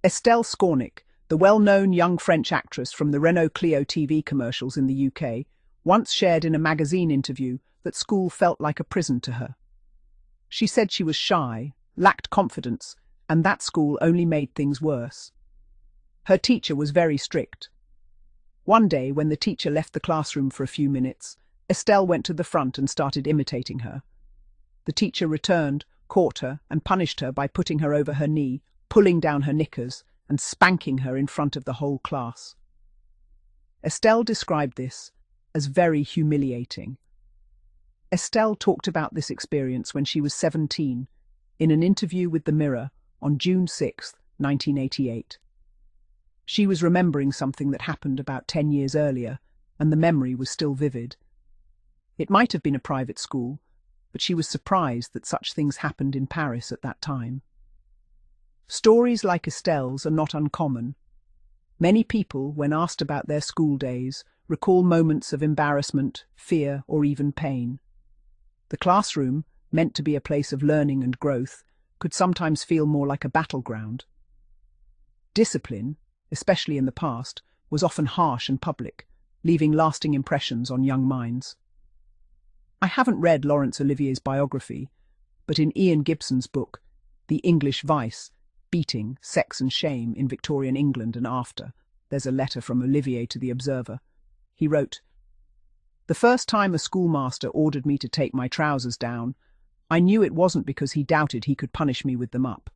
Estelle Scornick, the well-known young French actress from the Renault Clio TV commercials in the UK, once shared in a magazine interview that school felt like a prison to her. She said she was shy, lacked confidence, and that school only made things worse. Her teacher was very strict. One day, when the teacher left the classroom for a few minutes, Estelle went to the front and started imitating her. The teacher returned, caught her, and punished her by putting her over her knee, pulling down her knickers, and spanking her in front of the whole class. Estelle described this as very humiliating. Estelle talked about this experience when she was 17, in an interview with The Mirror on June 6, 1988. She was remembering something that happened about 10 years earlier, and the memory was still vivid. It might have been a private school, but she was surprised that such things happened in Paris at that time. Stories like Estelle's are not uncommon. Many people, when asked about their school days, recall moments of embarrassment, fear, or even pain. The classroom, meant to be a place of learning and growth, could sometimes feel more like a battleground. Discipline, especially in the past, was often harsh and public, leaving lasting impressions on young minds. I haven't read Laurence Olivier's biography, but in Ian Gibson's book, The English Vice, Beating, Sex and Shame in Victorian England and After, there's a letter from Olivier to the Observer. He wrote, "The first time a schoolmaster ordered me to take my trousers down, I knew it wasn't because he doubted he could punish me with them up.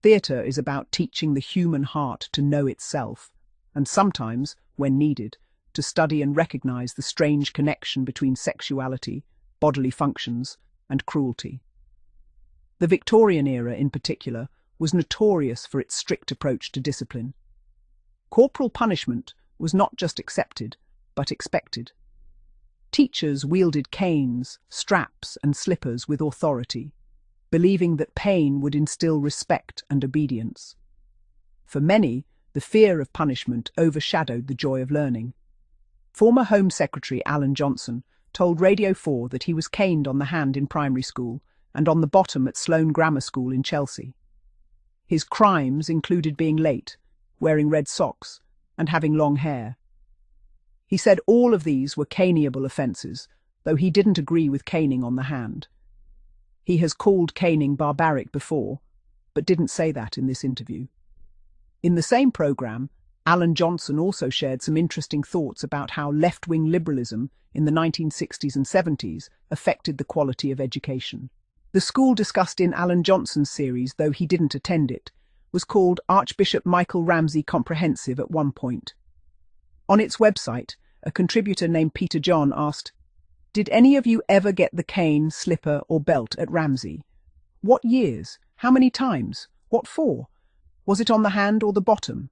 Theatre is about teaching the human heart to know itself, and sometimes, when needed, to study and recognize the strange connection between sexuality, bodily functions, and cruelty." The Victorian era, in particular, was notorious for its strict approach to discipline. Corporal punishment was not just accepted, but expected. Teachers wielded canes, straps, and slippers with authority, believing that pain would instill respect and obedience. For many, the fear of punishment overshadowed the joy of learning. Former Home Secretary Alan Johnson told Radio 4 that he was caned on the hand in primary school and on the bottom at Sloane Grammar School in Chelsea. His crimes included being late, wearing red socks, and having long hair. He said all of these were caneable offences, though he didn't agree with caning on the hand. He has called caning barbaric before, but didn't say that in this interview. In the same programme, Alan Johnson also shared some interesting thoughts about how left-wing liberalism in the 1960s and 70s affected the quality of education. The school discussed in Alan Johnson's series, though he didn't attend it, was called Archbishop Michael Ramsey Comprehensive at one point. On its website, a contributor named Peter John asked, "Did any of you ever get the cane, slipper, or belt at Ramsey? What years? How many times? What for? Was it on the hand or the bottom?"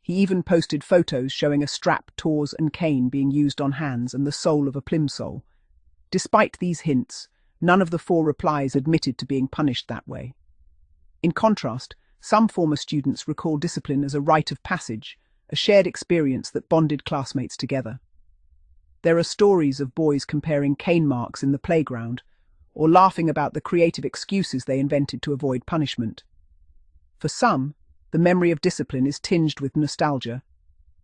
He even posted photos showing a strap, tawse, and cane being used on hands and the sole of a plimsoll. Despite these hints, none of the 4 replies admitted to being punished that way. In contrast, some former students recall discipline as a rite of passage, a shared experience that bonded classmates together. There are stories of boys comparing cane marks in the playground, or laughing about the creative excuses they invented to avoid punishment. For some, the memory of discipline is tinged with nostalgia,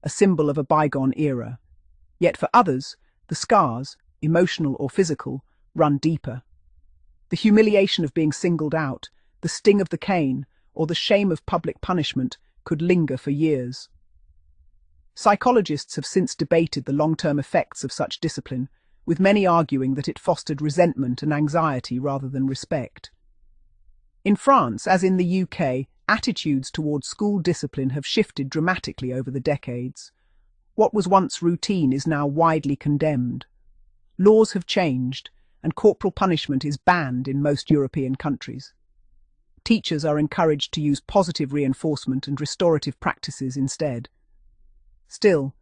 a symbol of a bygone era. Yet for others, the scars, emotional or physical, run deeper. The humiliation of being singled out, the sting of the cane, or the shame of public punishment could linger for years. Psychologists have since debated the long-term effects of such discipline, with many arguing that it fostered resentment and anxiety rather than respect. In France, as in the UK, attitudes towards school discipline have shifted dramatically over the decades. What was once routine is now widely condemned. Laws have changed, and corporal punishment is banned in most European countries. Teachers are encouraged to use positive reinforcement and restorative practices instead. Still,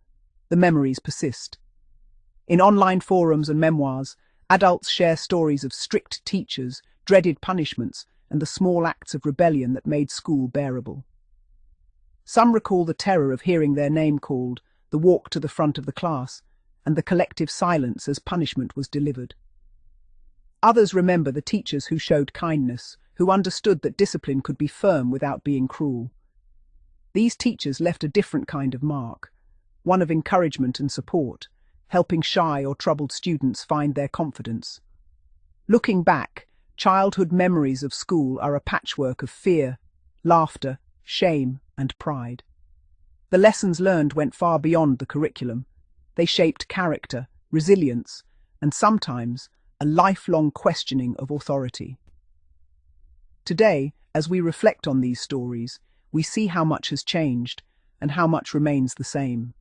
the memories persist. In online forums and memoirs, adults share stories of strict teachers, dreaded punishments, and the small acts of rebellion that made school bearable. Some recall the terror of hearing their name called, the walk to the front of the class, and the collective silence as punishment was delivered. Others remember the teachers who showed kindness, who understood that discipline could be firm without being cruel. These teachers left a different kind of mark, one of encouragement and support, helping shy or troubled students find their confidence. Looking back, childhood memories of school are a patchwork of fear, laughter, shame, and pride. The lessons learned went far beyond the curriculum. They shaped character, resilience, and sometimes a lifelong questioning of authority. Today, as we reflect on these stories, we see how much has changed and how much remains the same.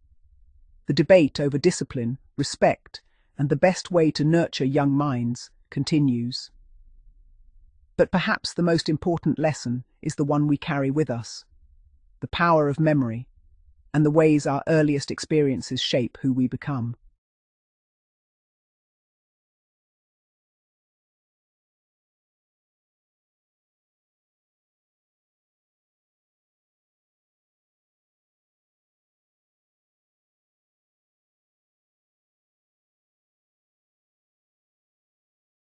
The debate over discipline, respect, and the best way to nurture young minds continues. But perhaps the most important lesson is the one we carry with us: the power of memory, and the ways our earliest experiences shape who we become.